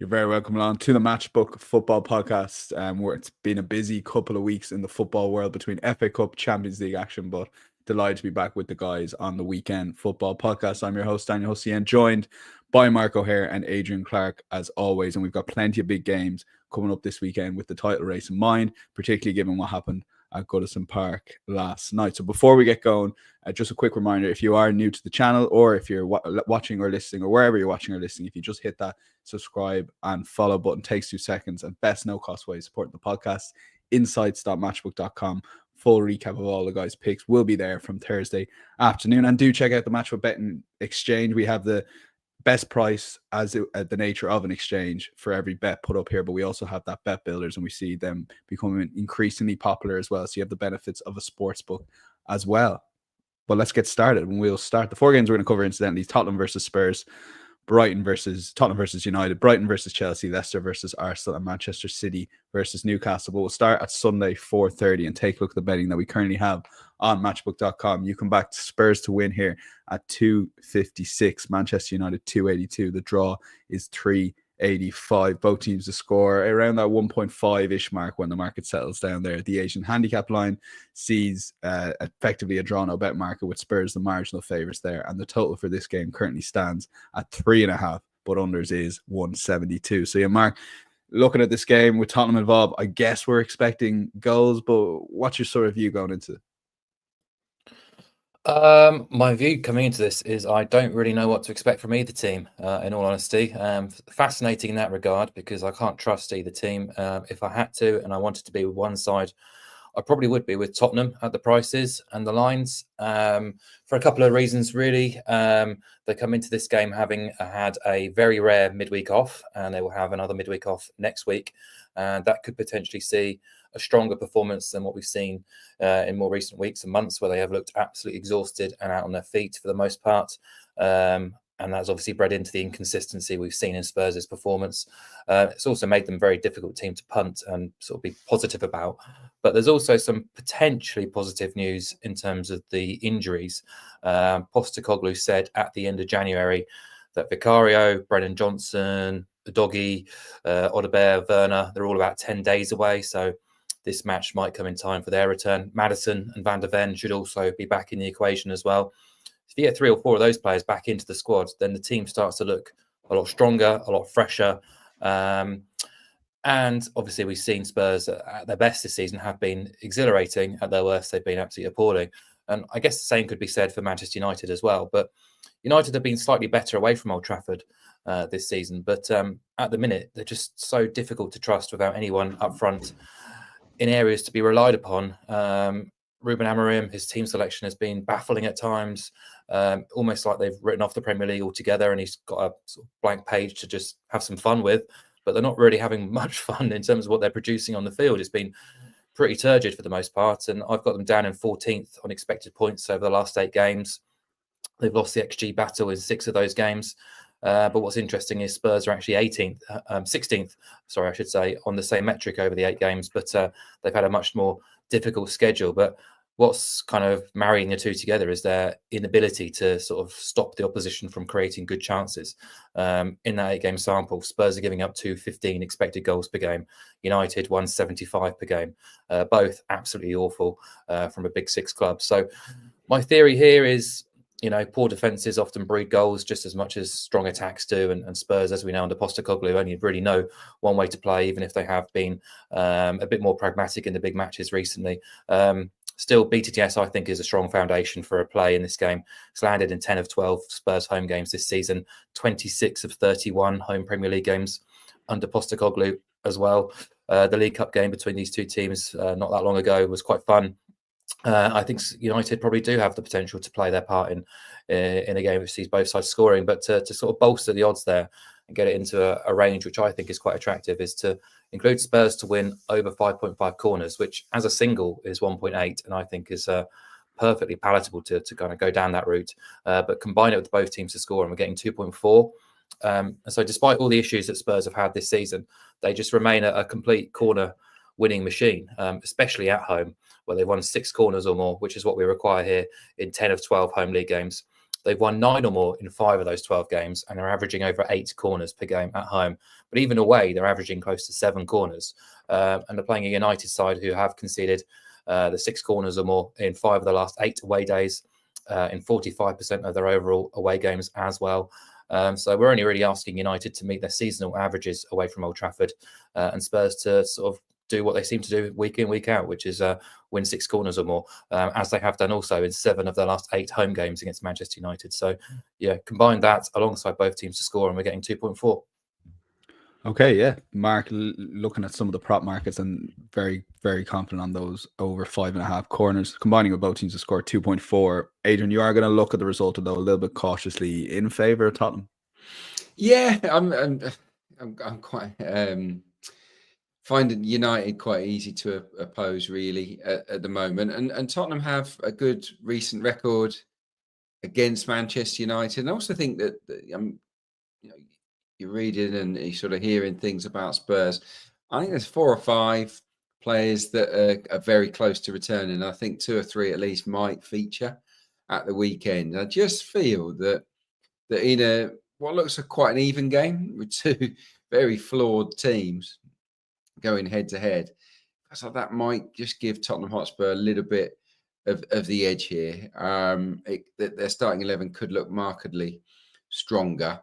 You're very welcome along to the Matchbook Football Podcast, where it's been a busy couple of weeks in the football world between FA Cup, Champions League action, but delighted to be back with the guys on the Weekend Football Podcast. I'm your host, Daniel Hussey, and joined by Mark O'Haire and Adrian Clarke, as always. And we've got plenty of big games coming up this weekend with the title race in mind, particularly given what happened at Goodison Park last night. So before we get going, just a quick reminder, if you are new to the channel, or if you're watching or listening, or wherever you're watching or listening, if you just hit that subscribe and follow button, takes 2 seconds, and best no cost way of supporting the podcast, insights.matchbook.com. Full recap of all the guys' picks will be there from Thursday afternoon. And do check out the Matchbook Betting Exchange. We have the best price as the nature of an exchange for every bet put up here, but we also have that bet builders, and we see them becoming increasingly popular as well. So you have the benefits of a sports book as well. But let's get started. And we'll start the 4 games we're going to cover, incidentally: Tottenham versus Spurs, Tottenham versus United, Brighton versus Chelsea, Leicester versus Arsenal, and Manchester City versus Newcastle. But we'll start at Sunday 4:30 and take a look at the betting that we currently have on matchbook.com. You come back to Spurs to win here at 256, Manchester United 282. The draw is 385. Both teams to score around that 1.5-ish mark when the market settles down there. The Asian handicap line sees effectively a draw no bet market, with Spurs the marginal favourites there, and the total for this game currently stands at 3.5, but unders is 172. So yeah, Mark, looking at this game with Tottenham involved, I guess we're expecting goals, but what's your sort of view going into it? My view coming into this is I don't really know what to expect from either team, in all honesty. Fascinating in that regard, because I can't trust either team. If I had to and I wanted to be with one side, I probably would be with Tottenham at the prices and the lines, for a couple of reasons, really. They come into this game having had a very rare midweek off, and they will have another midweek off next week. And that could potentially see a stronger performance than what we've seen in more recent weeks and months, where they have looked absolutely exhausted and out on their feet for the most part. And that's obviously bred into the inconsistency we've seen in Spurs' performance. It's also made them a very difficult team to punt and sort of be positive about. But there's also some potentially positive news in terms of the injuries. Postecoglou said at the end of January that Vicario, Brennan Johnson, Doggy, Odegaard, Werner, they're all about 10 days away. So this match might come in time for their return. Maddison and Van der Ven should also be back in the equation as well. If you get 3 or 4 of those players back into the squad, then the team starts to look a lot stronger, a lot fresher. And obviously we've seen Spurs at their best this season have been exhilarating. At their worst, they've been absolutely appalling. And I guess the same could be said for Manchester United as well. But United have been slightly better away from Old Trafford this season. But at the minute, they're just so difficult to trust without anyone up front in areas to be relied upon. Ruben Amorim, his team selection has been baffling at times, almost like they've written off the Premier League altogether, and he's got a sort of blank page to just have some fun with. But they're not really having much fun in terms of what they're producing on the field. It's been pretty turgid for the most part, and I've got them down in 14th on expected points over the last 8 games. They've lost the XG battle in 6 of those games. But what's interesting is Spurs are actually 16th, sorry, I should say, on the same metric over the 8 games. But they've had a much more difficult schedule. But what's kind of marrying the two together is their inability to sort of stop the opposition from creating good chances. In that 8-game sample, Spurs are giving up 215 expected goals per game. United 175 per game. Both absolutely awful from a Big Six club. So my theory here is, poor defences often breed goals just as much as strong attacks do. And Spurs, as we know under Postecoglou, only really know one way to play, even if they have been a bit more pragmatic in the big matches recently. Still, BTTS, I think, is a strong foundation for a play in this game. It's landed in 10 of 12 Spurs home games this season, 26 of 31 home Premier League games under Postecoglou as well. The League Cup game between these two teams not that long ago was quite fun. I think United probably do have the potential to play their part in a game which sees both sides scoring, but to sort of bolster the odds there and get it into a range which I think is quite attractive is to include Spurs to win over 5.5 corners, which as a single is 1.8, and I think is perfectly palatable to kind of go down that route. But combine it with both teams to score, and we're getting 2.4. So despite all the issues that Spurs have had this season, they just remain a complete corner winning machine, especially at home, where they've won 6 corners or more, which is what we require here in 10 of 12 home league games. They've won 9 or more in 5 of those 12 games, and they're averaging over 8 corners per game at home. But even away, they're averaging close to 7 corners. And they're playing a United side who have conceded the 6 corners or more in 5 of the last 8 away days, in 45% of their overall away games as well. So we're only really asking United to meet their seasonal averages away from Old Trafford, and Spurs to sort of do what they seem to do week in, week out, which is win 6 corners or more, as they have done also in 7 of their last 8 home games against Manchester United. So, yeah, combine that alongside both teams to score, and we're getting 2.4. Okay, yeah. Mark, looking at some of the prop markets and very, very confident on those over 5.5 corners, combining with both teams to score 2.4. Adrian, you are going to look at the result, though, a little bit cautiously in favour of Tottenham. Yeah, I'm quite finding United quite easy to oppose, really, at the moment. And Tottenham have a good recent record against Manchester United. And I also think that you're reading and you're sort of hearing things about Spurs. I think there's 4 or 5 players that are very close to returning. I think 2 or 3 at least might feature at the weekend. I just feel that in what looks like quite an even game with 2 very flawed teams going head to head, so that might just give Tottenham Hotspur a little bit of the edge here. Their starting 11 could look markedly stronger.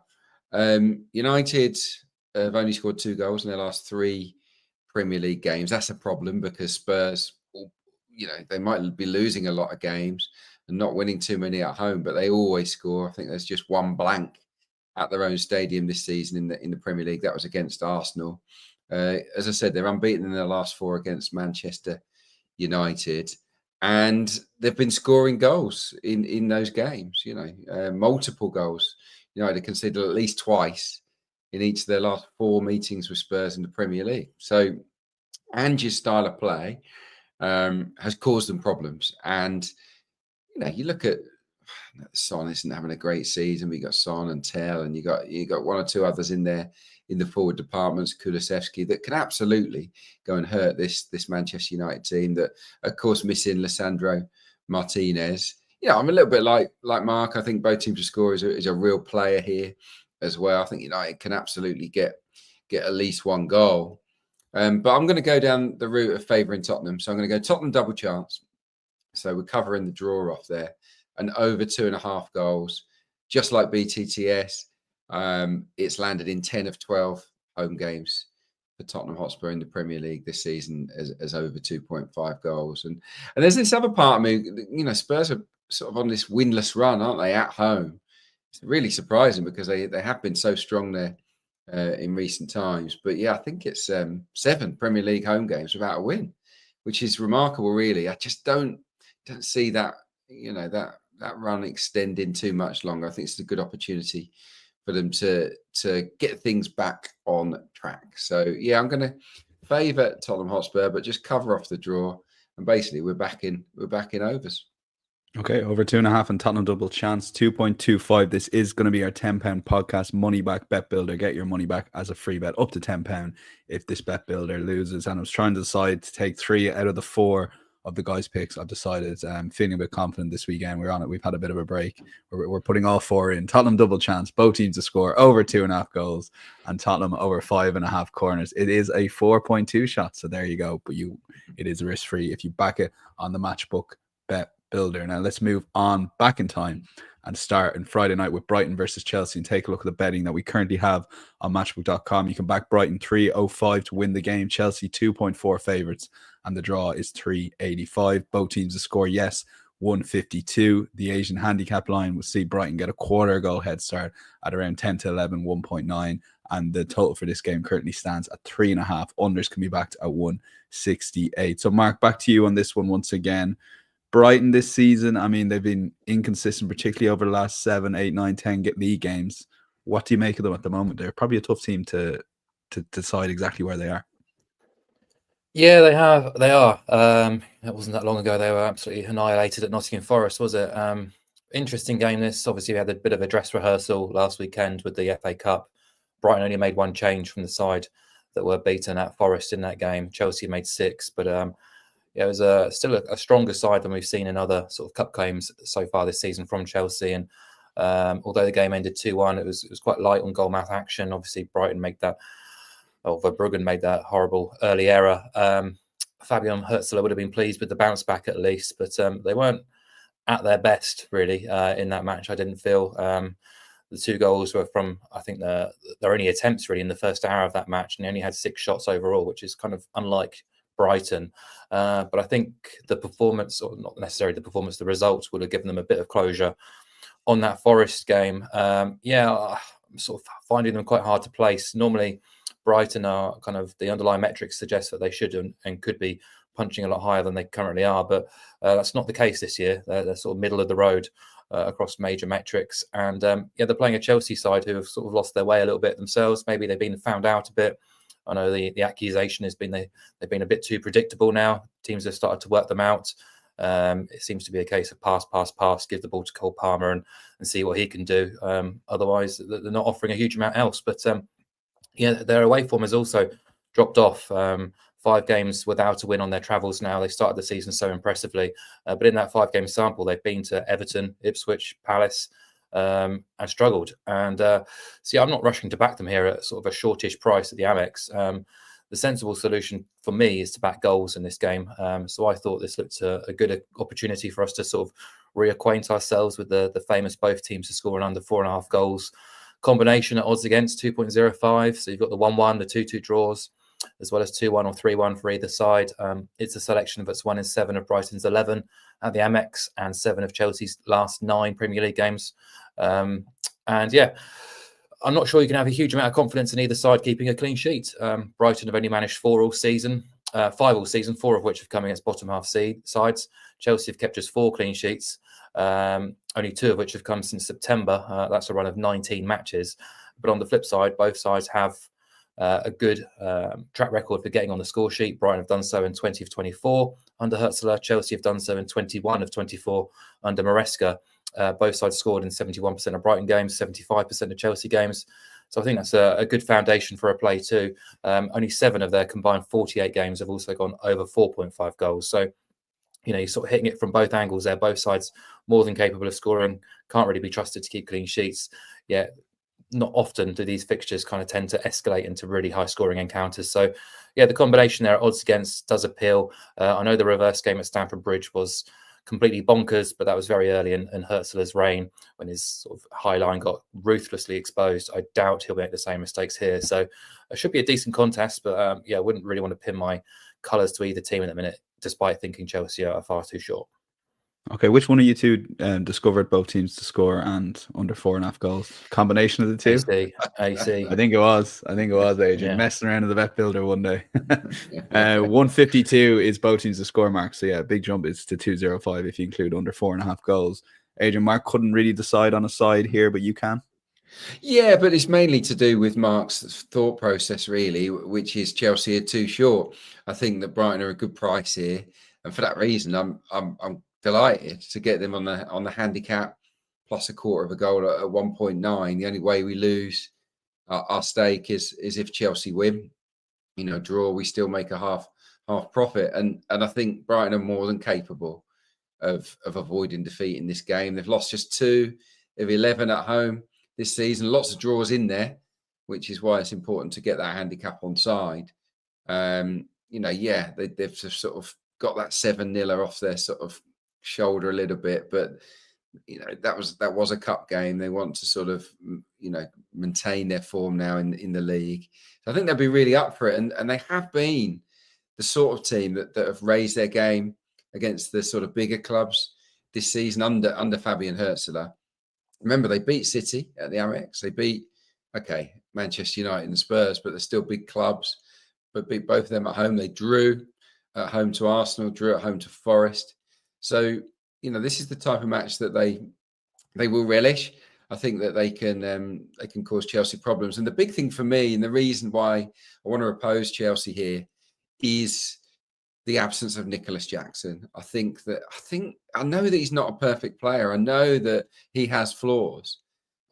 United have only scored 2 goals in their last 3 Premier League games. That's a problem because Spurs, they might be losing a lot of games and not winning too many at home, but they always score. I think there's just 1 blank at their own stadium this season in the Premier League. That was against Arsenal. As I said, they're unbeaten in their last 4 against Manchester United, and they've been scoring goals in those games. Multiple goals. United conceded at least twice in each of their last 4 meetings with Spurs in the Premier League. So Ange's style of play has caused them problems. And you look at Son isn't having a great season. We got Son and Tel, and you got 1 or 2 others in there in the forward departments, Kulusevski, that can absolutely go and hurt this Manchester United team. That, of course, missing Lisandro Martinez. I'm a little bit like Mark. I think both teams to score is a real player here as well. I think United can absolutely get at least 1 goal. But I'm going to go down the route of favouring Tottenham. So I'm going to go Tottenham double chance. So we're covering the draw off there, and over 2.5 goals, just like BTTS. It's landed in 10 of 12 home games for Tottenham Hotspur in the Premier League this season as over 2.5 goals. And there's this other part of me, Spurs are sort of on this winless run, aren't they, at home? It's really surprising because they have been so strong there in recent times. But yeah, I think it's 7 Premier League home games without a win, which is remarkable, really. I just don't see that, that run extending too much longer. I think it's a good opportunity for them to get things back on track. So yeah, I'm going to favour Tottenham Hotspur, but just cover off the draw, and basically we're back in overs. Okay, over 2.5 and Tottenham double chance, 2.25. This is going to be our £10 podcast money back bet builder. Get your money back as a free bet up to £10 if this bet builder loses. And I was trying to decide to take 3 out of the 4 of the guys' picks. I've decided I'm feeling a bit confident this weekend. We're on it. We've had a bit of a break. We're putting all 4 in. Tottenham double chance, both teams to score over 2.5 goals, and Tottenham over 5.5 corners. It is a 4.2 shot, so there you go. But it is risk free if you back it on the matchbook bet builder. Now let's move on back in time and start on Friday night with Brighton versus Chelsea and take a look at the betting that we currently have on matchbook.com. You can back Brighton 3.05 to win the game, Chelsea 2.4 favourites, and the draw is 3.85. Both teams to score, yes, 152. The Asian handicap line will see Brighton get a quarter goal head start at around 10 to 11, 1.9, and the total for this game currently stands at 3.5. Unders can be backed at 168. So Mark, back to you on this one once again. Brighton this season, I mean, they've been inconsistent, particularly over the last 7, 8, 9, 10 league games. What do you make of them at the moment? They're probably a tough team to decide exactly where they are. Yeah, they are. It wasn't that long ago they were absolutely annihilated at Nottingham Forest, was it? Interesting game this. Obviously, we had a bit of a dress rehearsal last weekend with the FA Cup. Brighton only made 1 change from the side that were beaten at Forest in that game. Chelsea made 6, but it was still a stronger side than we've seen in other sort of cup games so far this season from Chelsea. And Although the game ended 2-1, it was quite light on goal mouth action. Obviously, Brighton made that, or Verbruggen made that horrible early error. Fabian Hursler would have been pleased with the bounce back at least, but they weren't at their best really in that match. I didn't feel the 2 goals were from, I think, their only attempts really in the first hour of that match, and they only had 6 shots overall, which is kind of unlike Brighton. But I think the performance, or not necessarily the performance, the results would have given them a bit of closure on that Forest game. I'm sort of finding them quite hard to place. Normally, Brighton are kind of, the underlying metrics suggest that they should and could be punching a lot higher than they currently are, but that's not the case this year. They're sort of middle of the road across major metrics, and they're playing a Chelsea side who have sort of lost their way a little bit themselves. Maybe they've been found out a bit. I know the accusation has been they've been a bit too predictable now. Teams have started to work them out. It seems to be a case of pass, give the ball to Cole Palmer and see what he can do. Otherwise, they're not offering a huge amount else. But their away form has also dropped off. 5 games without a win on their travels now. They started the season so impressively. But in that 5-game sample, they've been to Everton, Ipswich, Palace, and struggled. And I'm not rushing to back them here at sort of a shortish price at the Amex. The sensible solution for me is to back goals in this game. So I thought this looked a good opportunity for us to sort of reacquaint ourselves with the famous both teams to score under 4.5 goals combination at odds against 2.05. So you've got the 1-1, the 2-2 draws, as well as 2-1 or 3-1 for either side. It's a selection of its 1 in 7 of Brighton's 11 at the Amex and 7 of Chelsea's last 9 Premier League games. I'm not sure you can have a huge amount of confidence in either side keeping a clean sheet. Brighton have only managed 5 all season, 4 of which have come against bottom half sides. Chelsea have kept just 4 clean sheets, only 2 of which have come since September. That's a run of 19 matches. But on the flip side, both sides have a good track record for getting on the score sheet. Brighton have done so in 20 of 24 under Hursler. Chelsea have done so in 21 of 24 under Maresca. Both sides scored in 71% of Brighton games, 75% of Chelsea games. So I think that's a good foundation for a play too. Only 7 of their combined 48 games have also gone over 4.5 goals. So, you're sort of hitting it from both angles there. Both sides more than capable of scoring. Can't really be trusted to keep clean sheets. Yeah, not often do these fixtures kind of tend to escalate into really high scoring encounters. So, the combination there at odds against does appeal. I know the reverse game at Stamford Bridge was completely bonkers, but that was very early in Hursler's reign when his sort of high line got ruthlessly exposed. I doubt he'll make the same mistakes here. So it should be a decent contest, but I wouldn't really want to pin my colours to either team in a minute, despite thinking Chelsea are far too short. Okay, which one of you two discovered both teams to score and under 4.5 goals? Combination of the two? AC. I think it was Adrian messing around in the vet builder one day. 152 is both teams to score mark. So big jump is to 205 if you include under 4.5 goals. Adrian, Mark couldn't really decide on a side here, but you can. Yeah, but it's mainly to do with Mark's thought process, really, which is Chelsea are too short. I think that Brighton are a good price here, and for that reason, I'm delighted to get them on the handicap plus a quarter of a goal at 1.9. The only way we lose our stake is if Chelsea win. Draw, we still make a half profit, and I think Brighton are more than capable of avoiding defeat in this game. They've lost just 2 of 11 at home this season. Lots of draws in there, which is why it's important to get that handicap on side. They've just sort of got that 7-0 off their sort of shoulder a little bit, but that was a cup game. They want to sort of maintain their form now in the league. So I think they'll be really up for it, and they have been the sort of team that have raised their game against the sort of bigger clubs this season under Fabian Hursler. Remember, they beat City at the Amex. They beat Manchester United and Spurs, but they're still big clubs. But beat both of them at home. They drew at home to Arsenal, drew at home to Forest. So this is the type of match that they will relish. I think that they can cause Chelsea problems. And the big thing for me, and the reason why I want to oppose Chelsea here, is the absence of Nicholas Jackson. I know that he's not a perfect player. I know that he has flaws.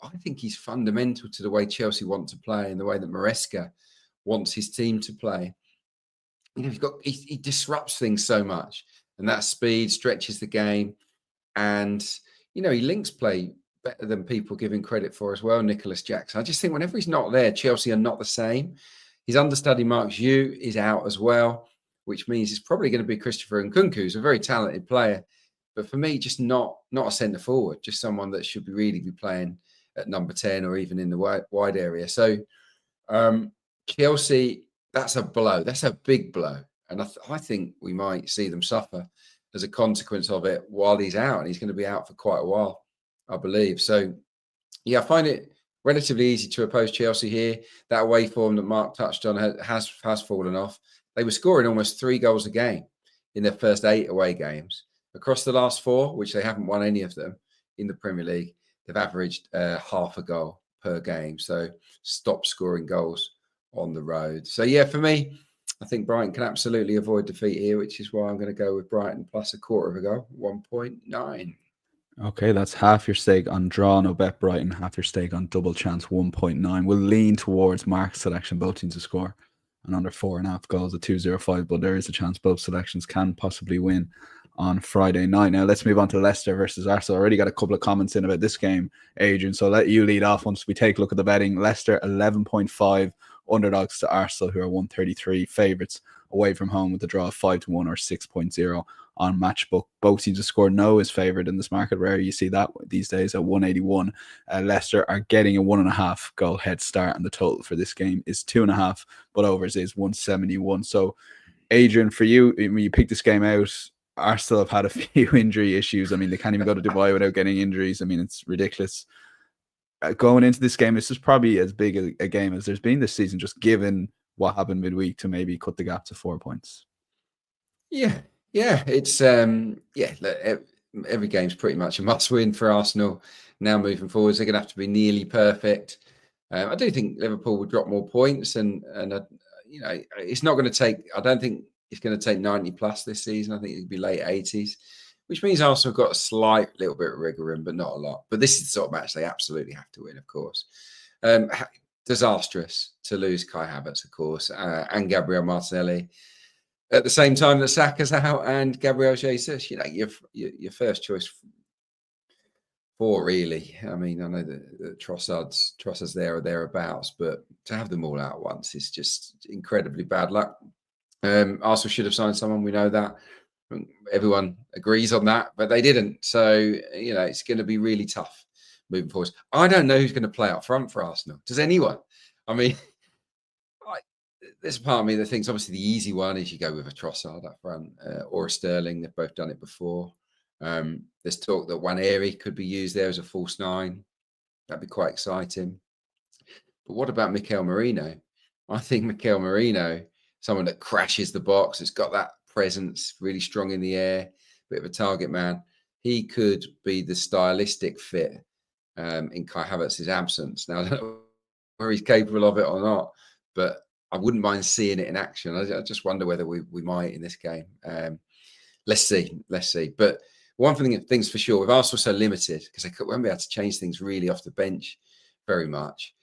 I think he's fundamental to the way Chelsea want to play and the way that Maresca wants his team to play. He disrupts things so much, and that speed stretches the game, and he links play better than people give him credit for as well, Nicholas Jackson. I just think whenever he's not there, Chelsea are not the same. His understudy, Mark Hugh, is out as well, which means it's probably going to be Christopher Nkunku, who's a very talented player. But for me, just not a centre forward, just someone that should really be playing at number 10 or even in the wide area. So Chelsea, that's a blow. That's a big blow. And I think we might see them suffer as a consequence of it while he's out. And he's going to be out for quite a while, I believe. So, yeah, I find it relatively easy to oppose Chelsea here. That away form that Mark touched on has fallen off. They were scoring almost 3 goals a game in their first 8 away games. Across the last 4, which they haven't won any of them in the Premier League, they've averaged half a goal per game. So stop scoring goals on the road. So, yeah, for me, I think Brighton can absolutely avoid defeat here, which is why I'm going to go with Brighton plus a quarter of a goal, 1.9. Okay, that's half your stake on draw, no bet Brighton, half your stake on double chance, 1.9. We'll lean towards Mark's selection, both teams to score and under 4.5 goals at 2.05, but there is a chance both selections can possibly win on Friday night. Now let's move on to Leicester versus Arsenal. I already got a couple of comments in about this game, Adrian, so I'll let you lead off once we take a look at the betting. Leicester 11.5 underdogs to Arsenal, who are 133 favourites away from home with a draw of 5-1 or 6.0 on Matchbook. Both teams to score no is favoured in this market. Rare you see that these days at 181. Leicester are getting a 1.5 goal head start, and the total for this game is 2.5, but overs is 171. So, Adrian, for you, when you picked this game out, Arsenal have had a few injury issues. I mean, they can't even go to Dubai without getting injuries. I mean, it's ridiculous. Going into this game, this is probably as big a game as there's been this season, just given what happened midweek, to maybe cut the gap to 4 points. Yeah, it's every game's pretty much a must-win for Arsenal now moving forwards. They're going to have to be nearly perfect. I do think Liverpool would drop more points, and it's not going to take. I don't think it's going to take 90 plus this season. I think it'll be late 80s, which means Arsenal got a slight little bit of wriggle room, but not a lot. But this is the sort of match they absolutely have to win, of course. Disastrous to lose Kai Havertz, of course, and Gabriel Martinelli at the same time that Saka's out and Gabriel Jesus. Your first choice 4, really. I mean, I know that Trossard's there or thereabouts, but to have them all out at once is just incredibly bad luck. Arsenal should have signed someone. We know that. Everyone agrees on that, but they didn't. So, it's going to be really tough moving forward. I don't know who's going to play up front for Arsenal. Does anyone? I mean, there's a part of me that thinks obviously the easy one is you go with a Trossard up front or a Sterling. They've both done it before. There's talk that Waneri could be used there as a false 9. That'd be quite exciting. But what about Mikel Merino? I think Mikel Merino, someone that crashes the box, has got that presence, really strong in the air, bit of a target man. He could be the stylistic fit in Kai Havertz's absence. Now, I don't know whether he's capable of it or not, but I wouldn't mind seeing it in action. I just wonder whether we might in this game. Let's see. But one thing's for sure, with Arsenal so limited, because they won't be able to change things really off the bench very much,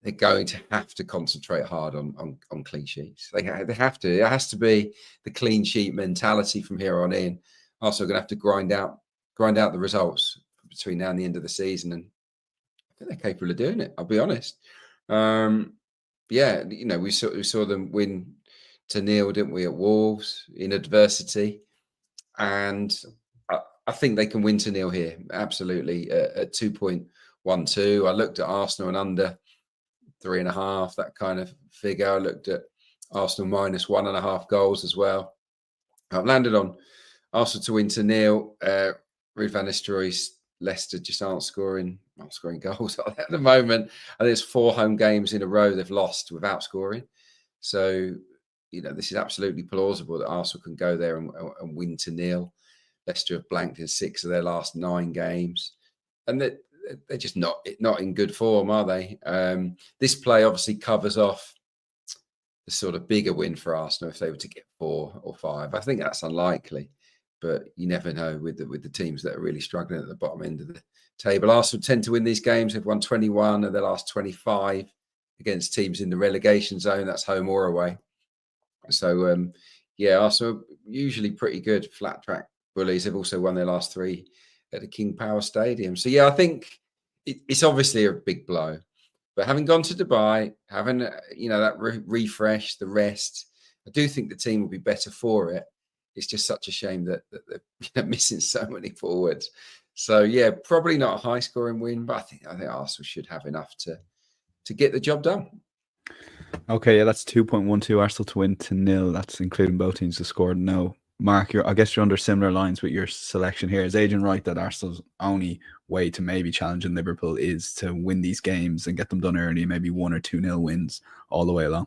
they're going to have to concentrate hard on clean sheets. They have to. It has to be the clean sheet mentality from here on in. Arsenal are going to have to grind out the results between now and the end of the season, and I think they're capable of doing it. I'll be honest. We saw them win to 0, didn't we, at Wolves in adversity, and I think they can win to 0 here. Absolutely at 2.12. I looked at Arsenal and under 3.5, that kind of figure. I looked at Arsenal minus 1.5 goals as well. I've landed on Arsenal to win to 0. Ruud van Nistelrooy's Leicester just aren't scoring goals at the moment. And there's 4 home games in a row they've lost without scoring. So, this is absolutely plausible that Arsenal can go there and win to 0. Leicester have blanked in 6 of their last 9 games. And they're just not in good form, are they? This play obviously covers off the sort of bigger win for Arsenal if they were to get 4 or 5. I think that's unlikely, but you never know with the teams that are really struggling at the bottom end of the table. Arsenal tend to win these games. They've won 21 of their last 25 against teams in the relegation zone. That's home or away. So, Arsenal usually pretty good flat track bullies. They've also won their last 3 at the King Power Stadium. So, I think it's obviously a big blow. But having gone to Dubai, having that refresh, the rest, I do think the team will be better for it. It's just such a shame that they're missing so many forwards. So yeah, probably not a high scoring win, but I think Arsenal should have enough to get the job done. Okay, yeah, that's 2.12 Arsenal to win to 0. That's including both teams to score. No, Mark, I guess you're under similar lines with your selection here. Is Adrian right that Arsenal's only way to maybe challenging Liverpool is to win these games and get them done early, maybe 1 or 2-0 wins all the way along?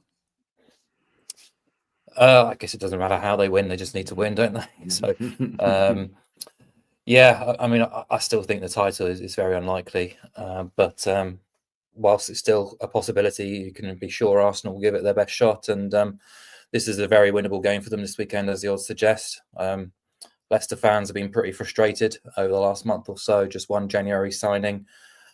I guess it doesn't matter how they win; they just need to win, don't they? So, yeah, I mean, I still think the title is very unlikely, but whilst it's still a possibility, you can be sure Arsenal will give it their best shot, and this is a very winnable game for them this weekend, as the odds suggest. Leicester fans have been pretty frustrated over the last month or so. Just one January signing.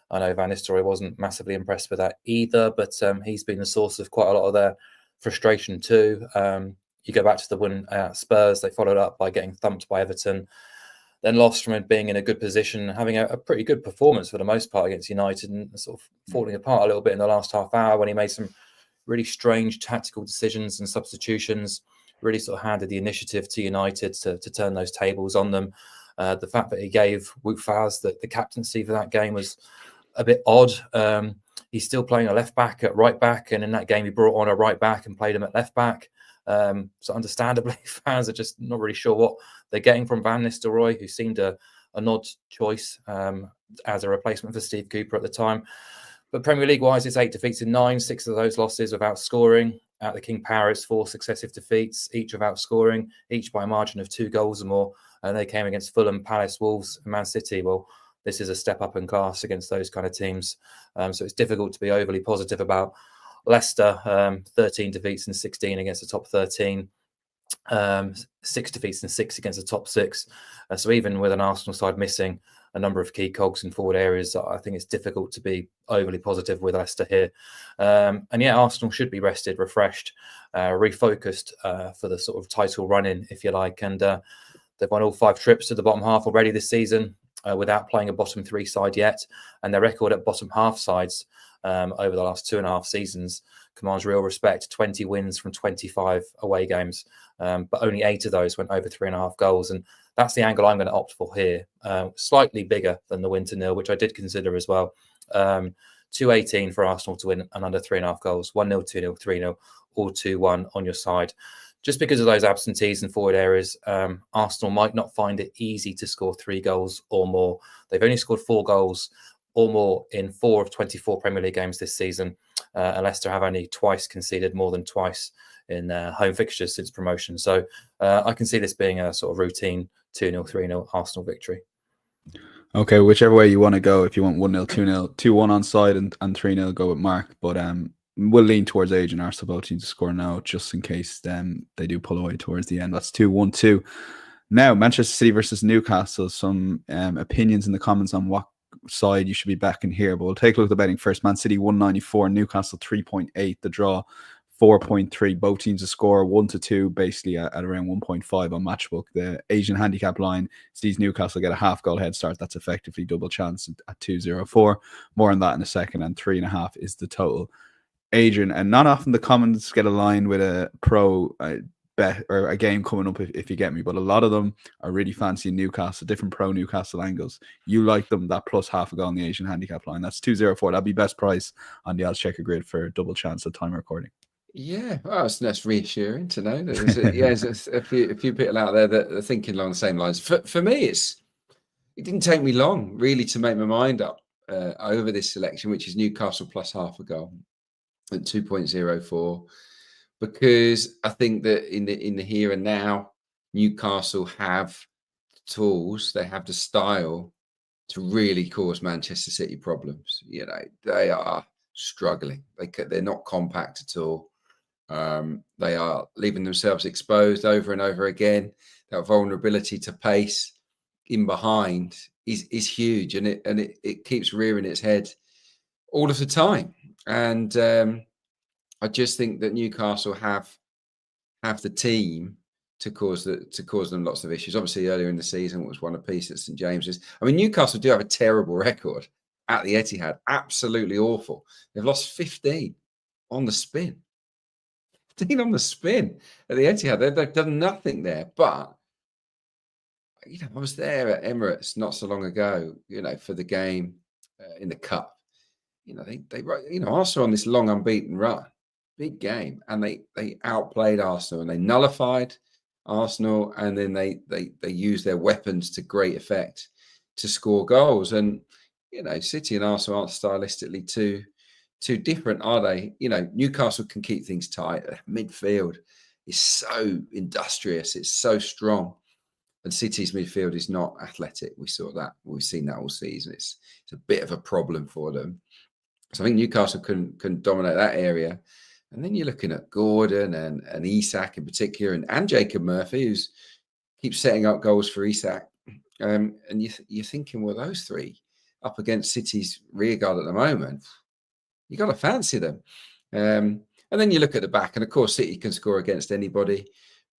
I know Van Nistelrooy wasn't massively impressed with that either, but he's been the source of quite a lot of their frustration too. You go back to the win at Spurs, they followed up by getting thumped by Everton, then lost from being in a good position, having a pretty good performance for the most part against United, and sort of falling apart a little bit in the last half hour when he made some really strange tactical decisions and substitutions, really sort of handed the initiative to United to turn those tables on them. The fact that he gave Wout Faes the captaincy for that game was a bit odd. He's still playing a left back at right back, and in that game he brought on a right back and played him at left back. So understandably, fans are just not really sure what they're getting from Van Nistelrooy, who seemed an odd choice as a replacement for Steve Cooper at the time. But Premier League-wise, it's 8 defeats in 9, 6 of those losses without scoring. At the King Power, it's 4 successive defeats, each without scoring, each by a margin of 2 goals or more. And they came against Fulham, Palace, Wolves, and Man City. Well, this is a step up in class against those kind of teams. So it's difficult to be overly positive about Leicester. 13 defeats and 16 against the top 13. 6 defeats and 6 against the top 6. So even with an Arsenal side missing a number of key cogs in forward areas, I think it's difficult to be overly positive with Leicester here. And yeah, Arsenal should be rested, refreshed, refocused for the sort of title run-in, if you like. And they've won all 5 trips to the bottom half already this season without playing a bottom 3 side yet. And their record at bottom half sides over the last 2.5 seasons commands real respect. 20 wins from 25 away games, but only 8 of those went over 3.5 goals. And that's the angle I'm going to opt for here. Slightly bigger than the win to 0, which I did consider as well. 2.18 for Arsenal to win and under 3.5 goals. 1-0, 2-0, 3-0, or 2-1 on your side. Just because of those absentees in forward areas, Arsenal might not find it easy to score 3 goals or more. They've only scored 4 goals or more in 4 of 24 Premier League games this season. And Leicester have only twice conceded more than twice in home fixtures since promotion. So I can see this being a sort of routine 2-0, 3-0 Arsenal victory. Okay, whichever way you want to go. If you want 1-0, 2-0, 2-1 on side and 3-0, go with Mark. But we'll lean towards Adrian. Arsenal both teams to score now, just in case they do pull away towards the end. That's 2-1-2. Now, Manchester City versus Newcastle. Some opinions in the comments on what side you should be backing here, but we'll take a look at the betting first. Man City 194, Newcastle 3.8, the draw 4.3. Both teams to score 1-2, basically at around 1.5 on Matchbook. The Asian handicap line sees Newcastle get a half goal head start. That's effectively double chance at 2.04. More on that in a second, and 3.5 is the total. Adrian, and not often the comments get aligned with a pro bet or a game coming up, if you get me, but a lot of them are really fancy Newcastle, different pro Newcastle angles. You like them, that plus half a goal on the Asian handicap line. That's 2.04. That'd be best price on the odds checker grid for double chance at time recording. Yeah, well, that's reassuring to know that there's a few people out there that are thinking along the same lines. For me, it didn't take me long really to make my mind up over this selection, which is Newcastle plus half a goal at 2.04. Because I think that in the here and now, Newcastle have the tools, they have the style to really cause Manchester City problems. You know, they are struggling. They're not compact at all. They are leaving themselves exposed over and over again. That vulnerability to pace in behind is huge, and it keeps rearing its head all of the time. And I just think that Newcastle have the team to cause them lots of issues. Obviously, earlier in the season, it was one apiece at St James's. I mean, Newcastle do have a terrible record at the Etihad. Absolutely awful. They've lost 15 on the spin. 15 on the spin at the Etihad. They've done nothing there. But, I was there at Emirates not so long ago, for the game in the Cup. Arsenal on this long unbeaten run, big game, and they outplayed Arsenal and they nullified Arsenal, and then they used their weapons to great effect to score goals. And City and Arsenal aren't stylistically too different, are they? Newcastle can keep things tight. Midfield is so industrious, it's so strong, and City's midfield is not athletic. We saw that. We've seen that all season. It's a bit of a problem for them. So I think Newcastle can dominate that area. And then you're looking at Gordon and Isak in particular, and Jacob Murphy, who's keeps setting up goals for Isak. And you're thinking, well, those three up against City's rearguard at the moment, you got to fancy them. And then you look at the back, and of course, City can score against anybody,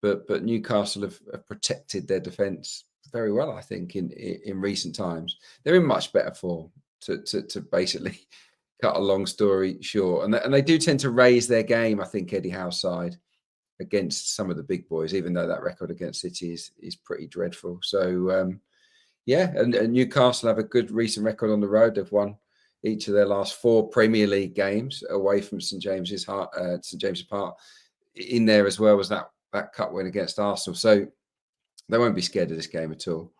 but Newcastle have protected their defence very well, I think, in recent times. They're in much better form to basically cut a long story short. And they do tend to raise their game, I think, Eddie Howe's side against some of the big boys, even though that record against City is pretty dreadful. So, and Newcastle have a good recent record on the road. They've won each of their last 4 Premier League games away from St James's Park. In there as well was that cup win against Arsenal. So they won't be scared of this game at all.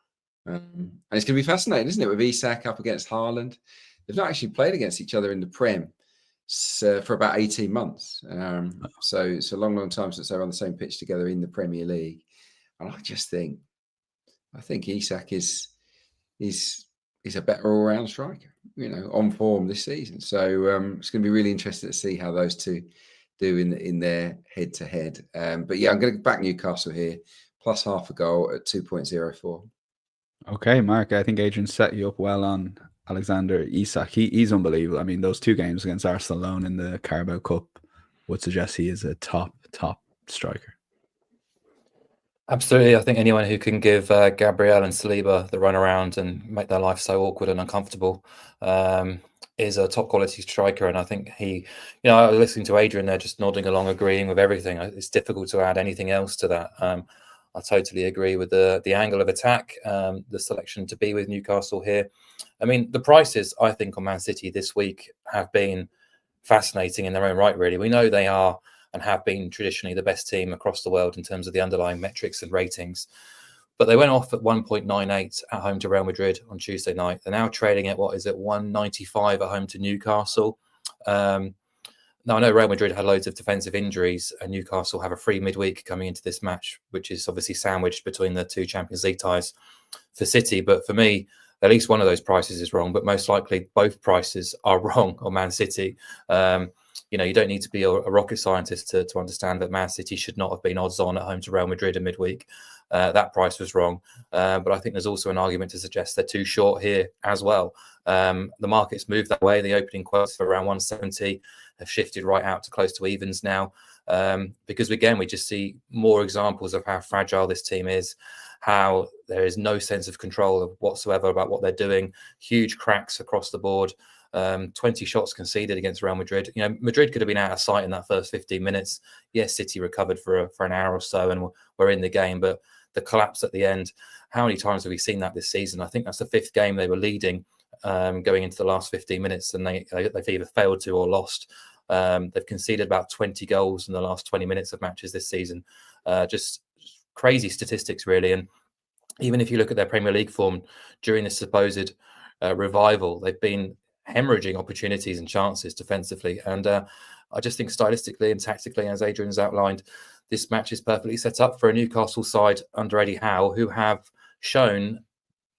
And it's going to be fascinating, isn't it, with Isak up against Haaland? They've not actually played against each other in the Prem for about 18 months. So it's a long time since they were on the same pitch together in the Premier League. And I think Isak is a better all-round striker, on form this season. So it's going to be really interesting to see how those two do in their head-to-head. But yeah, I'm going to back Newcastle here, plus half a goal at 2.04. Okay, Mark, I think Adrian set you up well on Alexander Isak. He's unbelievable. I mean, those 2 games against Arsenal alone in the Carabao Cup would suggest he is a top striker. Absolutely. I think anyone who can give Gabriel and Saliba the run around and make their life so awkward and uncomfortable is a top quality striker. And I think I was listening to Adrian there, just nodding along, agreeing with everything. It's difficult to add anything else to that. I totally agree with the angle of attack, the selection to be with Newcastle here. I mean, the prices, I think, on Man City this week have been fascinating in their own right, really. We know they are and have been traditionally the best team across the world in terms of the underlying metrics and ratings. But they went off at 1.98 at home to Real Madrid on Tuesday night. They're now trading at 195 at home to Newcastle. Now, I know Real Madrid had loads of defensive injuries, and Newcastle have a free midweek coming into this match, which is obviously sandwiched between the 2 Champions League ties for City. But for me, at least one of those prices is wrong, but most likely both prices are wrong on Man City. You don't need to be a rocket scientist to understand that Man City should not have been odds on at home to Real Madrid in midweek. That price was wrong. But I think there's also an argument to suggest they're too short here as well. The market's moved that way. The opening quotes for around 170 have shifted right out to close to evens now. Because again, we just see more examples of how fragile this team is, how there is no sense of control whatsoever about what they're doing. Huge cracks across the board. 20 shots conceded against Real Madrid. Madrid could have been out of sight in that first 15 minutes. Yes, City recovered for an hour or so and were in the game, but the collapse at the end, how many times have we seen that this season? I think that's the 5th game they were leading going into the last 15 minutes, and they've either failed to or lost. They've conceded about 20 goals in the last 20 minutes of matches this season. Just crazy statistics, really. And even if you look at their Premier League form during this supposed revival, they've been hemorrhaging opportunities and chances defensively. And I just think stylistically and tactically, as Adrian's outlined, this match is perfectly set up for a Newcastle side under Eddie Howe, who have shown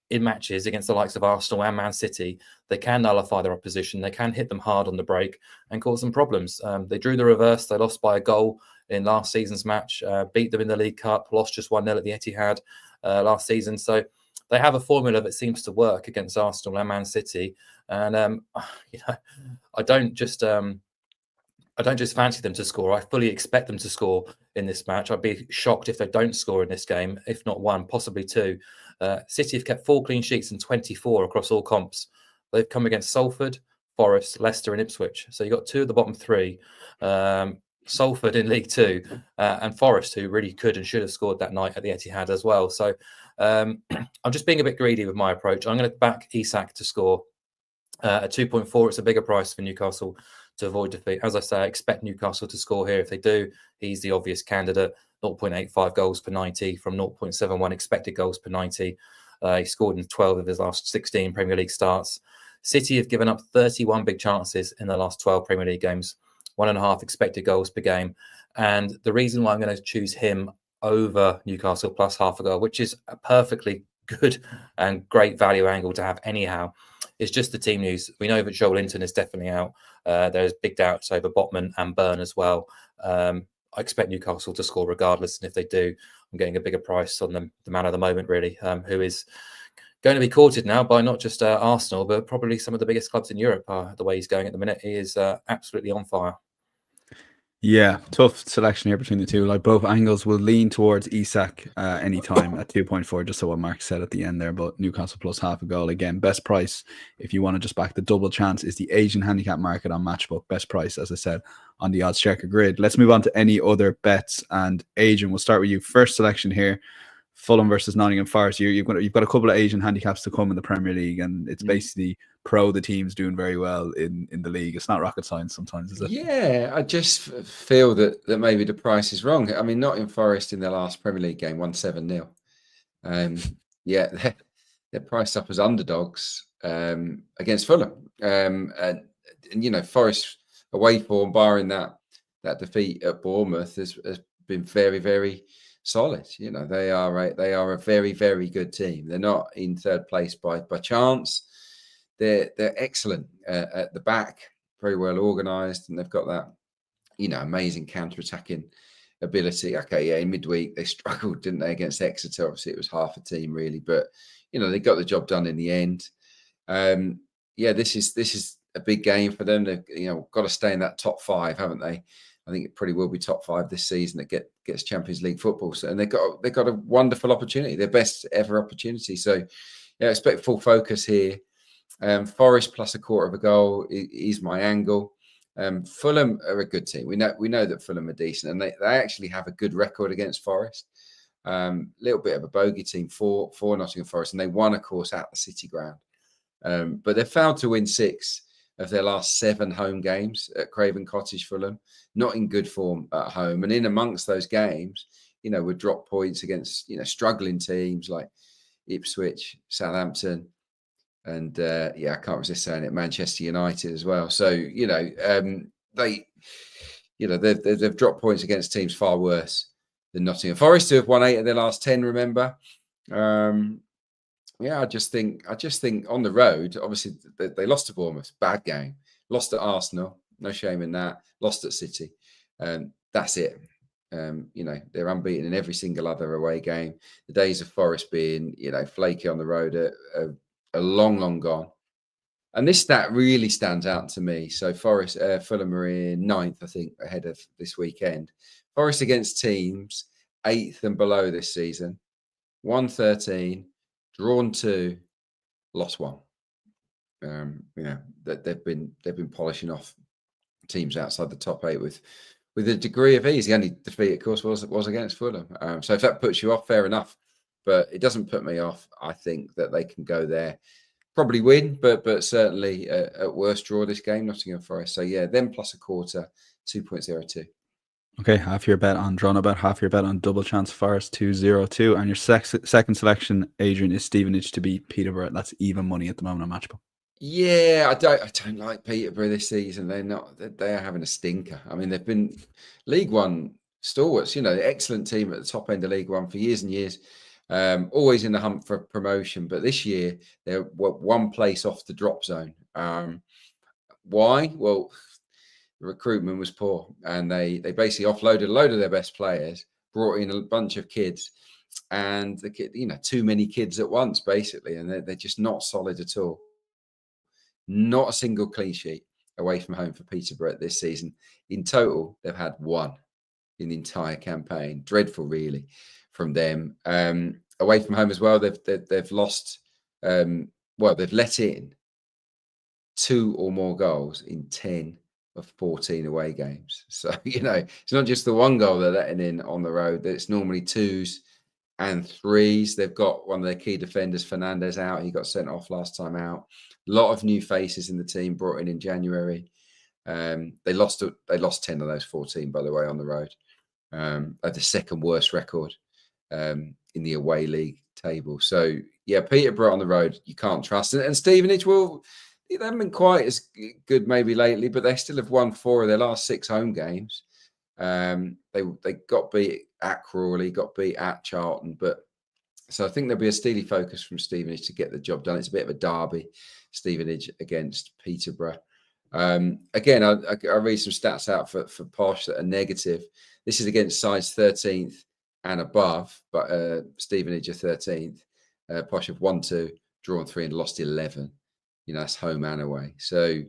in matches against the likes of Arsenal and Man City, they can nullify their opposition, they can hit them hard on the break and cause them problems. They drew the reverse, they lost by a goal in last season's match, beat them in the League Cup, lost just 1-0 at the Etihad last season. So they have a formula that seems to work against Arsenal and Man City. And I don't just fancy them to score. I fully expect them to score in this match. I'd be shocked if they don't score in this game, if not 1, possibly 2. City have kept 4 clean sheets and 24 across all comps they've come against Salford, Forest, Leicester and Ipswich. So you've got 2 of the bottom 3. Salford in League Two, and Forest, who really could and should have scored that night at the Etihad as well. So I'm just being a bit greedy with my approach. I'm going to back Isak to score at 2.4. It's a bigger price for Newcastle to avoid defeat. As I say, I expect Newcastle to score here. If they do, he's the obvious candidate. 0.85 goals per 90 from 0.71 expected goals per 90. He scored in 12 of his last 16 Premier League starts. City have given up 31 big chances in the last 12 Premier League games. 1.5 expected goals per game. And the reason why I'm going to choose him over Newcastle plus half a goal, which is a perfectly good and great value angle to have anyhow, is just the team news. We know that Joel Linton is definitely out. There's big doubts over Botman and Byrne as well. I expect Newcastle to score regardless. And if they do, I'm getting a bigger price on the man of the moment, really, who is going to be courted now by not just Arsenal, but probably some of the biggest clubs in Europe. The way he's going at the minute, he is absolutely on fire. Yeah, tough selection here between the two. Like, both angles will lean towards Isak anytime at 2.4, just so what Mark said at the end there. But Newcastle plus half a goal, again, best price if you want to just back the double chance is the Asian handicap market on Matchbook. Best price, as I said, on the odds checker grid. Let's move on to any other bets. And Adrian, we'll start with you. First selection here. Fulham versus Nottingham Forest. You've got a couple of Asian handicaps to come in the Premier League, and it's basically the team's doing very well in the league. It's not rocket science sometimes, is it? Yeah, I just feel that maybe the price is wrong. I mean, Nottingham Forest in their last Premier League game won 7-0. Yeah, they're priced up as underdogs against Fulham. And you know, Forest away form, barring that defeat at Bournemouth, has been very, very solid. You know, they are a very, very good team. They're not in third place by chance. They're excellent at the back, very well organised, and they've got that, you know, amazing counter-attacking ability. Okay, yeah, in midweek they struggled, didn't they, against Exeter? Obviously, it was half a team really, but you know, they got the job done in the end. Yeah, this is a big game for them. They've, you know, got to stay in that top 5, haven't they? I think it pretty will be top 5 this season that gets Champions League football. So, and they've got a wonderful opportunity, their best ever opportunity. So, yeah, expect full focus here. Forest plus a quarter of a goal is my angle. Fulham are a good team. We know that Fulham are decent, and they actually have a good record against Forest. Little bit of a bogey team for Nottingham Forest, and they won, of course, at the City Ground. But they've failed to win 6 of their last 7 home games at Craven Cottage. Fulham not in good form at home, and in amongst those games, you know, would drop points against, you know, struggling teams like Ipswich, Southampton, and yeah, I can't resist saying it, Manchester United as well. So you know, they've dropped points against teams far worse than Nottingham Forest, who have won 8 of their last 10. Remember, yeah, I just think on the road, obviously they lost to Bournemouth, bad game. Lost at Arsenal, no shame in that. Lost at City, that's it. You know, they're unbeaten in every single other away game. The days of Forest being, you know, flaky on the road are long, long gone. And this stat really stands out to me. So Forest, Fulham are in 9th, I think, ahead of this weekend. Forest against teams 8th and below this season, won 13, drawn 2, lost 1. You know, that they've been polishing off teams outside the top 8 with a degree of ease. The only defeat, of course, was against Fulham. So if that puts you off, fair enough. But it doesn't put me off. I think that they can go there, probably win, but certainly at worst draw this game, Nottingham Forest. So yeah, them plus a quarter, 2.02. Okay, half your bet on drawn about, half your bet on double chance Forest 2.02, and your second selection, Adrian, is Stevenage to beat Peterborough. That's even money at the moment on Matchbook. Yeah, I don't like Peterborough this season. They are having a stinker. I mean, they've been League One stalwarts. You know, excellent team at the top end of League One for years and years. Always in the hunt for promotion, but this year they're one place off the drop zone. Why? Well, the recruitment was poor, and they basically offloaded a load of their best players, brought in a bunch of kids, and too many kids at once, basically, and they're just not solid at all. Not a single clean sheet away from home for Peterborough this season. In total, they've had 1 in the entire campaign. Dreadful, really, from them. Away from home as well, they've lost. They've let in 2 or more goals in 10 of 14 away games. So, it's not just the one goal they're letting in on the road. It's normally 2s and 3s. They've got one of their key defenders, Fernandez, out. He got sent off last time out. A lot of new faces in the team brought in January. They lost 10 of those 14, by the way, on the road. At the second worst record in the away league table. So, yeah, Peterborough on the road, you can't trust. And Stevenage, well, they haven't been quite as good maybe lately, but they still have won 4 of their last 6 home games. They got beat at Crawley, got beat at Charlton, so I think there'll be a steely focus from Stevenage to get the job done. It's a bit of a derby, Stevenage against Peterborough. Again, I read some stats out for Posh that are negative. This is against sides 13th and above, but Stevenage are 13th. Posh have 1-2, drawn 3 and lost 11. That's home and away. So,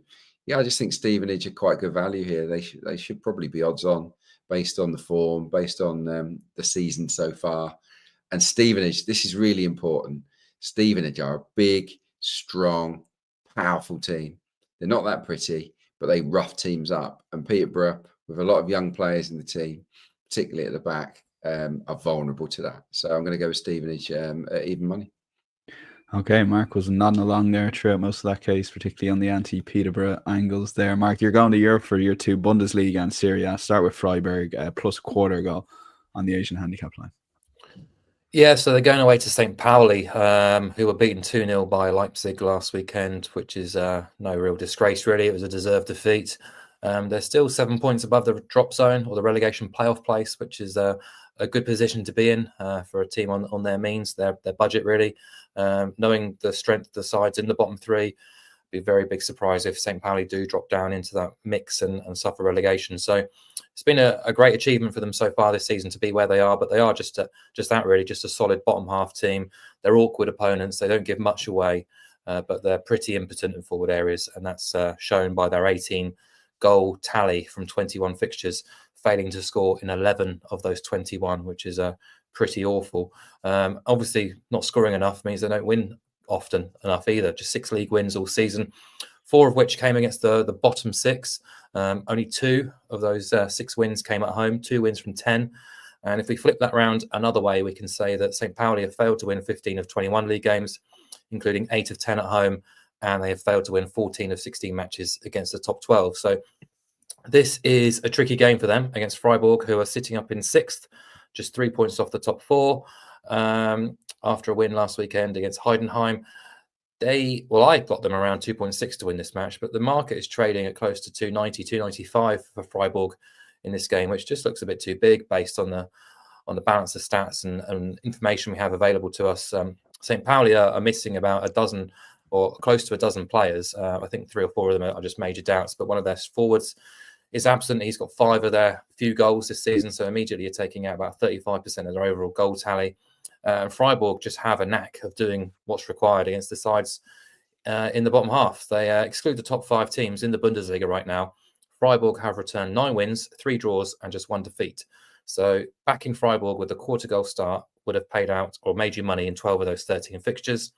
yeah, I just think Stevenage are quite good value here. They should probably be odds on based on the form, based on the season so far. And Stevenage, this is really important. Stevenage are a big, strong, powerful team. They're not that pretty, but they rough teams up. And Peterborough, with a lot of young players in the team, particularly at the back, are vulnerable to that. So I'm going to go with Stevenage at even money. Okay, Mark was nodding along there throughout most of that case, particularly on the anti-Peterborough angles there. Mark, you're going to Europe for year 2, Bundesliga and Serie A. Start with Freiburg, plus quarter goal on the Asian handicap line. Yeah, so they're going away to St. Pauli, who were beaten 2-0 by Leipzig last weekend, which is no real disgrace, really. It was a deserved defeat. They're still 7 points above the drop zone or the relegation playoff place, which is a good position to be in for a team on their means, their budget, really. Knowing the strength of the sides in the bottom 3, be a very big surprise if St. Pauli do drop down into that mix and suffer relegation. So it's been a great achievement for them so far this season to be where they are, but they are just that really, just a solid bottom half team. They're awkward opponents. They don't give much away, but they're pretty impotent in forward areas, and that's shown by their 18 goal tally from 21 fixtures, failing to score in 11 of those 21, which is pretty awful. Obviously, not scoring enough means they don't win often enough either. Just 6 league wins all season, 4 of which came against the bottom 6. Only 2 of those 6 wins came at home, 2 wins from 10. And if we flip that round another way, we can say that St. Pauli have failed to win 15 of 21 league games, including 8 of 10 at home, and they have failed to win 14 of 16 matches against the top 12. So this is a tricky game for them against Freiburg, who are sitting up in 6th, just 3 points off the top 4, after a win last weekend against Heidenheim. I got them around 2.6 to win this match, but the market is trading at close to 290, 295 for Freiburg in this game, which just looks a bit too big based on the balance of stats and information we have available to us. St. Pauli are missing about a dozen or close to a dozen players. I think 3 or 4 of them are just major doubts, but one of their forwards is absent. He's got 5 of their few goals this season, so immediately you're taking out about 35% of their overall goal tally. Freiburg just have a knack of doing what's required against the sides in the bottom half. They exclude the top 5 teams in the Bundesliga right now. Freiburg have returned 9 wins, 3 draws, and just 1 defeat. So backing Freiburg with a quarter goal start would have paid out or made you money in 12 of those 13 fixtures.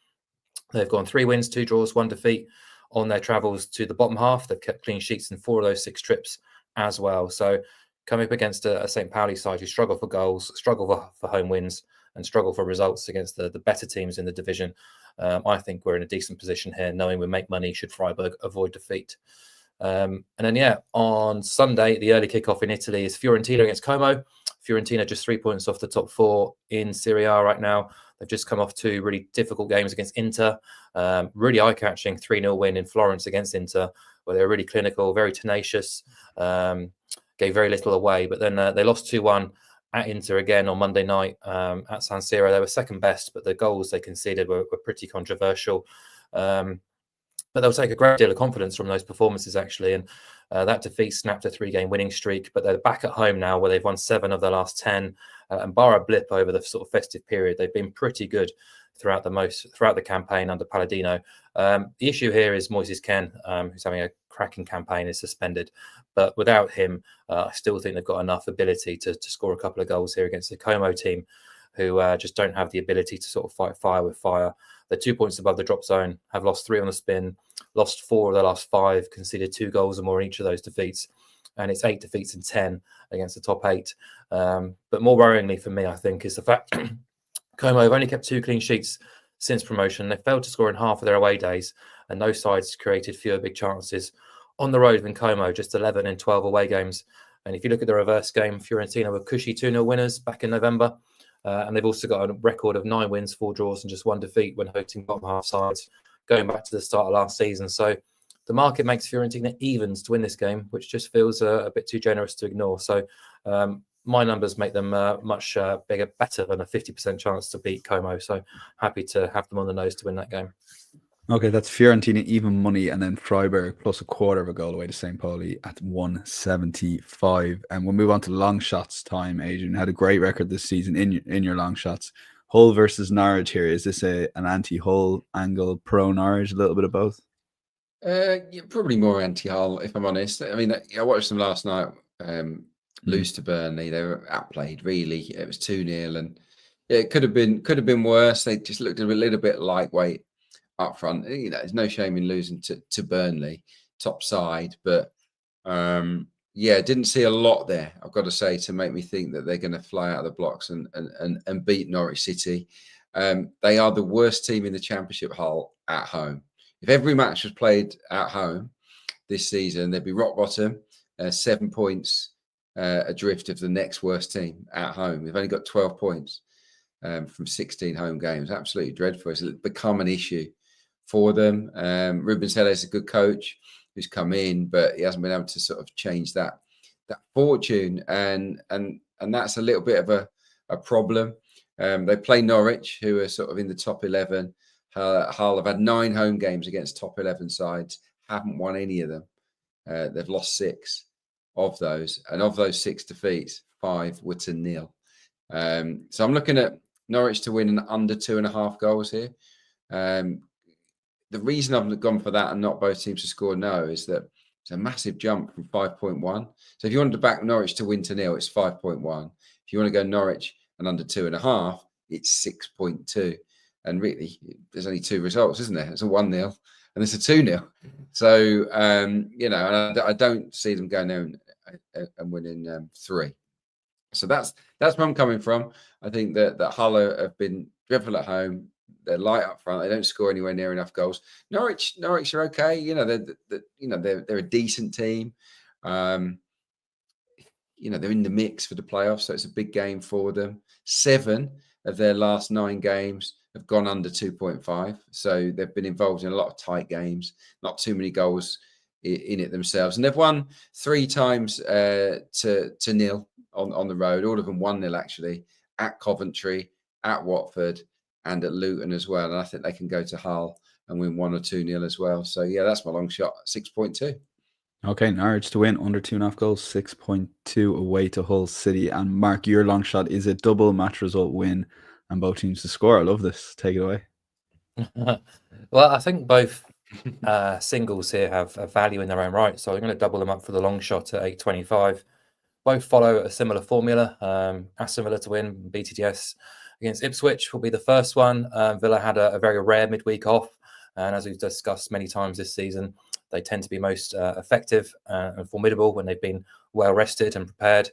They've gone 3 wins, 2 draws, 1 defeat on their travels to the bottom half. They've kept clean sheets in 4 of those 6 trips as well. So coming up against a St. Pauli side who struggle for goals, struggle for home wins, and struggle for results against the better teams in the division, I think we're in a decent position here, knowing we make money should Freiburg avoid defeat. And then, on Sunday, the early kickoff in Italy is Fiorentina against Como. Fiorentina just 3 points off the top 4 in Serie A right now. They've just come off 2 really difficult games against Inter. Really eye-catching 3-0 win in Florence against Inter, where they were really clinical, very tenacious, gave very little away. But then they lost 2-1 at Inter again on Monday night at San Siro. They were second best, but the goals they conceded were pretty controversial. But they'll take a great deal of confidence from those performances, actually. And that defeat snapped a 3-game winning streak. But they're back at home now, where they've won 7 of their last 10. And bar a blip over the sort of festive period, they've been pretty good throughout the campaign under Palladino. The issue here is Moises Ken, who's having a cracking campaign, is suspended. But without him, I still think they've got enough ability to score a couple of goals here against the Como team, who just don't have the ability to sort of fight fire with fire. They're 2 points above the drop zone, have lost 3 on the spin, lost 4 of their last 5, conceded 2 goals or more in each of those defeats. And it's 8 defeats and 10 against the top 8. But more worryingly for me, I think, is the fact Como have only kept 2 clean sheets since promotion. They failed to score in half of their away days, and no sides created fewer big chances on the road than Como, just 11 in 12 away games. And if you look at the reverse game, Fiorentina were cushy 2-0 winners back in November. And they've also got a record of 9 wins, 4 draws, and just 1 defeat when hosting bottom half sides, going back to the start of last season. So the market makes Fiorentina evens to win this game, which just feels a bit too generous to ignore. So my numbers make them much better than a 50% chance to beat Como. So happy to have them on the nose to win that game. Okay, that's Fiorentina even money, and then Freiburg plus a quarter of a goal away to St. Pauli at 175. And we'll move on to long shots time. Adrian had a great record this season in your long shots. Hull versus Norwich here. Is this an anti-Hull angle, pro Norwich, a little bit of both? Yeah, probably more anti-Hull, if I'm honest. I mean, I watched them last night lose to Burnley. They were outplayed, really. It was 2-0, and yeah, it could have been worse. They just looked a little bit lightweight up front. There's no shame in losing to Burnley, top side, but didn't see a lot there, I've got to say, to make me think that they're going to fly out of the blocks and beat Norwich City. They are the worst team in the Championship, Hull, at home. If every match was played at home this season, they'd be rock bottom, 7 points adrift of the next worst team at home. They've only got 12 points from 16 home games. Absolutely dreadful. It's become an issue for them. Ruben Selle is a good coach who's come in, but he hasn't been able to sort of change that fortune, and that's a little bit of a problem. They play Norwich, who are sort of in the top 11. Hull have had 9 home games against top 11 sides, haven't won any of them. They've lost 6 of those, and of those 6 defeats, 5 were to 0. So I'm looking at Norwich to win an under 2.5 goals here. The reason I've gone for that and not both teams to score is that it's a massive jump from 5.1. So if you wanted to back Norwich to win to 0, it's 5.1. If you want to go Norwich and under 2.5, it's 6.2. And really, there's only 2 results, isn't there? It's a 1-0 and it's a 2-0. So, I don't see them going there and winning 3. So that's where I'm coming from. I think that Hull have been dreadful at home. They're light up front. They don't score anywhere near enough goals. Norwich are okay. They're a decent team. They're in the mix for the playoffs, so it's a big game for them. 7 of their last 9 games have gone under 2.5. So they've been involved in a lot of tight games, not too many goals in it themselves. And they've won 3 times to 0 on the road, all of them 1-0 actually, at Coventry, at Watford, and at Luton as well. And I think they can go to Hull and win 1 or 2-0 as well. So yeah, that's my long shot, 6.2. Okay, Norwich to win under 2.5 goals, 6.2 away to Hull City. And Mark, your long shot is a double match result win and both teams to score. I love this. Take it away. Well, I think both singles here have a value in their own right. So I'm going to double them up for the long shot at 8.25. Both follow a similar formula. Aston Villa to win, BTTS against Ipswich will be the first one. Villa had a very rare midweek off. And as we've discussed many times this season, they tend to be most effective and formidable when they've been well rested and prepared.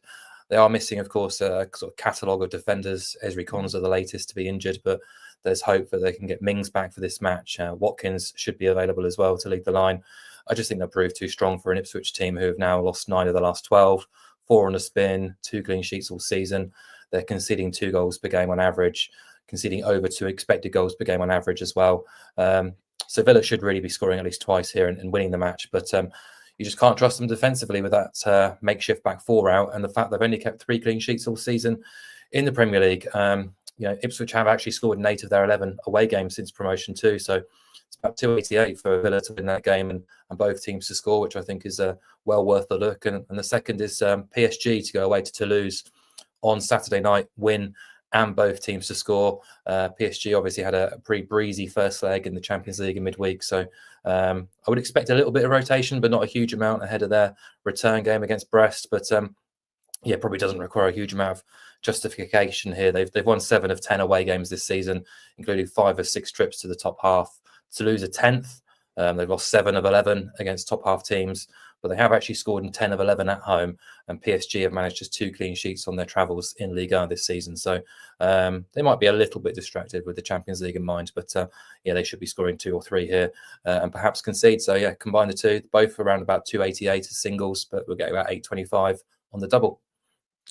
They are missing, of course, a sort of catalogue of defenders. Ezri Konsa, the latest to be injured, but there's hope that they can get Mings back for this match. Watkins should be available as well to lead the line. I just think they'll prove too strong for an Ipswich team who have now lost 9 of the last 12, 4 on the spin, 2 clean sheets all season. They're conceding 2 goals per game on average, conceding over 2 expected goals per game on average as well. So Villa should really be scoring at least twice here and winning the match. But you just can't trust them defensively with that makeshift back 4 out, and the fact they've only kept 3 clean sheets all season in the Premier League. Ipswich have actually scored in 8 of their 11 away games since promotion too. So it's about 288 for Villa to win that game and both teams to score, which I think is well worth a look. And the second is PSG to go away to Toulouse on Saturday night, win and both teams to score. PSG obviously had a pretty breezy first leg in the Champions League in midweek. So I would expect a little bit of rotation, but not a huge amount ahead of their return game against Brest. But yeah, probably doesn't require a huge amount of justification here. They've won 7 of 10 away games this season, including 5 of 6 trips to the top half. To lose a 10th, they've lost 7 of 11 against top half teams, but they have actually scored in 10 of 11 at home. And PSG have managed just 2 clean sheets on their travels in Ligue 1 this season. So they might be a little bit distracted with the Champions League in mind, but yeah, they should be scoring 2 or 3 here and perhaps concede. So yeah, combine the two, both around about 288 as singles, but we'll get about 825 on the double.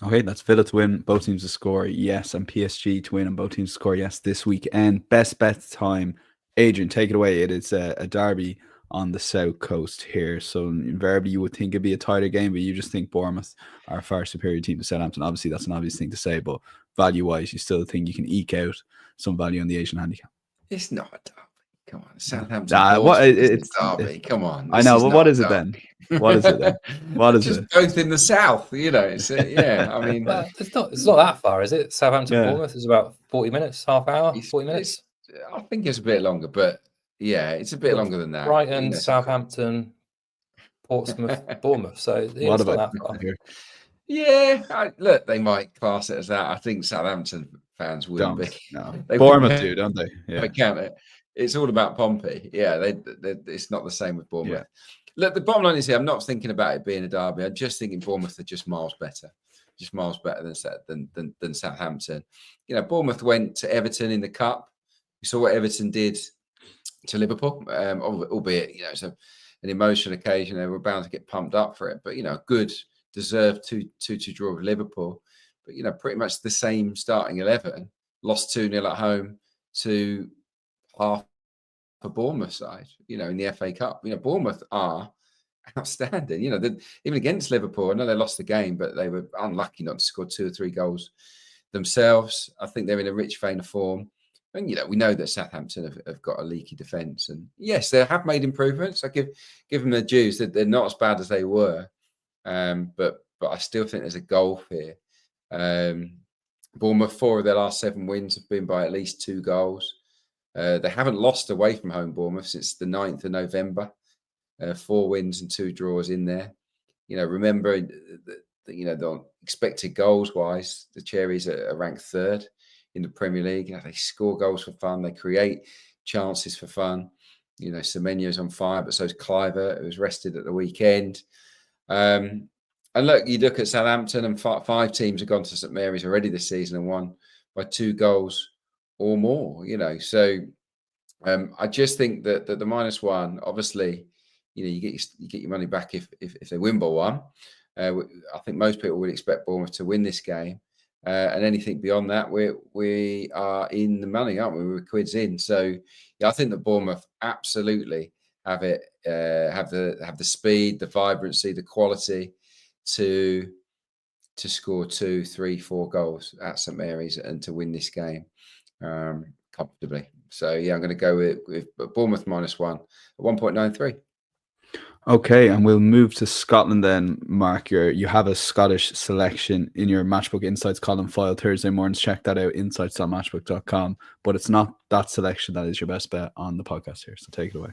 Okay, that's Villa to win, both teams to score, yes, and PSG to win and both teams to score, yes, this weekend. Best bet time. Adrian, take it away. It is a derby on the south coast here, so invariably you would think it'd be a tighter game, but you just think Bournemouth are a far superior team to Southampton. Obviously, that's an obvious thing to say, but value-wise, you still think you can eke out some value on the Asian handicap. It's not a derby. Come on, Southampton. It's a derby. Come on. I know, but what is it then? What is it then? What is it? Both in the south, you know. It's yeah. I mean, well, it's not that far, is it? Southampton, Bournemouth is about 40 minutes, half hour, 40 minutes. I think it's a bit longer, but yeah, it's a bit longer than that. Brighton, Southampton, Portsmouth, Bournemouth. So what about that far here? Yeah, look, they might class it as that. I think Southampton fans wouldn't be. No. Bournemouth do, don't they? Yeah. They count it. It's all about Pompey. Yeah, it's not the same with Bournemouth. Yeah. Look, the bottom line is here, I'm not thinking about it being a derby. I'm just thinking Bournemouth are just miles better than Southampton. You know, Bournemouth went to Everton in the Cup. We saw what Everton did to Liverpool, albeit, you know, it's an emotional occasion. They were bound to get pumped up for it. But, you know, good, deserved to draw with Liverpool. But, you know, pretty much the same starting 11. Lost 2-0 at home to half a Bournemouth side, you know, in the FA Cup. You know, Bournemouth are outstanding. You know, even against Liverpool, I know they lost the game, but they were unlucky not to score 2 or 3 goals themselves. I think they're in a rich vein of form. And, you know, we know that Southampton have got a leaky defence. And, yes, they have made improvements. I give them their dues. They're not as bad as they were. But I still think there's a gulf here. Bournemouth, 4 of their last 7 wins have been by at least 2 goals. They haven't lost away from home, Bournemouth, since the 9th of November. 4 wins and 2 draws in there. You know, remember, you know, the expected goals-wise, the Cherries are ranked 3rd in the Premier League. You know, they score goals for fun. They create chances for fun. You know, Semenyo's on fire, but so is Cliver, who was rested at the weekend. And look, you look at Southampton, and 5 teams have gone to St Mary's already this season and won by 2 goals or more, you know. So I just think that the -1, obviously, you know, you get your money back if they win by 1. I think most people would expect Bournemouth to win this game, and anything beyond that, we are in the money, aren't we? We're quids in. So yeah, I think that Bournemouth absolutely have it, have the speed, the vibrancy, the quality to score 2, 3, 4 goals at St Mary's and to win this game comfortably. So yeah, I'm going to go with Bournemouth -1 at 1.93. Okay, and we'll move to Scotland then. Mark, you have a Scottish selection in your Matchbook Insights column file Thursday mornings. Check that out, insights.matchbook.com. But it's not that selection that is your best bet on the podcast here. So take it away.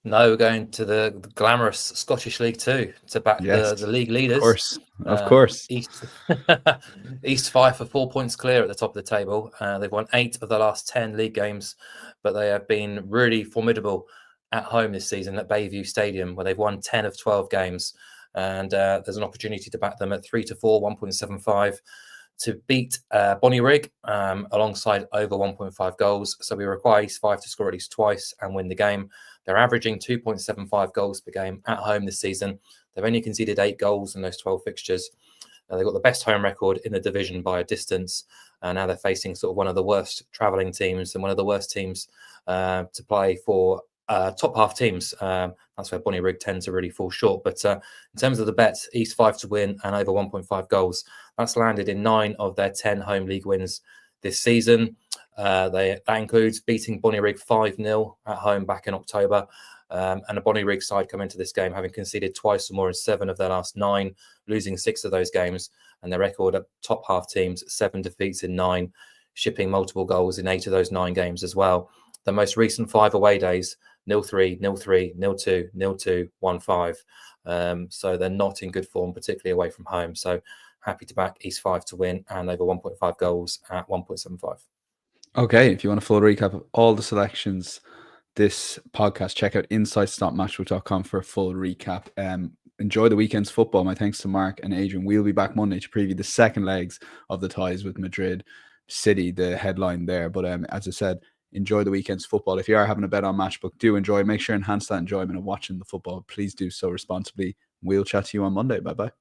No, we're going to the glamorous Scottish League 2 to back the league leaders. Of course. East Fife are 4 points clear at the top of the table. They've won 8 of the last 10 league games, but they have been really formidable at home this season at Bayview Stadium, where they've won 10 of 12 games. And there's an opportunity to back them at 3-4, 1.75 to beat Bonnyrigg alongside over 1.5 goals. So we require East Fife to score at least twice and win the game. They're averaging 2.75 goals per game at home this season. They've only conceded 8 goals in those 12 fixtures. They've got the best home record in the division by a distance. Now they're facing sort of one of the worst travelling teams and one of the worst teams to play for top half teams. That's where Bonnyrigg tend to really fall short. But in terms of the bets, East Fife to win and over 1.5 goals, that's landed in 9 of their 10 home league wins this season. That includes beating Bonnyrigg 5-0 at home back in October. And a Bonnyrigg side come into this game having conceded twice or more in 7 of their last 9, losing 6 of those games. And their record at top half teams, 7 defeats in 9, shipping multiple goals in 8 of those 9 games as well. The most recent 5 away days, 0-3, 0-3, 0-2, 0-2, 1-5. So they're not in good form, particularly away from home. So happy to back East 5 to win and over 1.5 goals at 1.75. Okay, if you want a full recap of all the selections this podcast, check out insights.matchbook.com for a full recap. Enjoy the weekend's football. My thanks to Mark and Adrian. We'll be back Monday to preview the second legs of the ties with Madrid City, the headline there. But as I said, enjoy the weekend's football. If you are having a bet on Matchbook, do enjoy. Make sure and enhance that enjoyment of watching the football. Please do so responsibly. We'll chat to you on Monday. Bye-bye.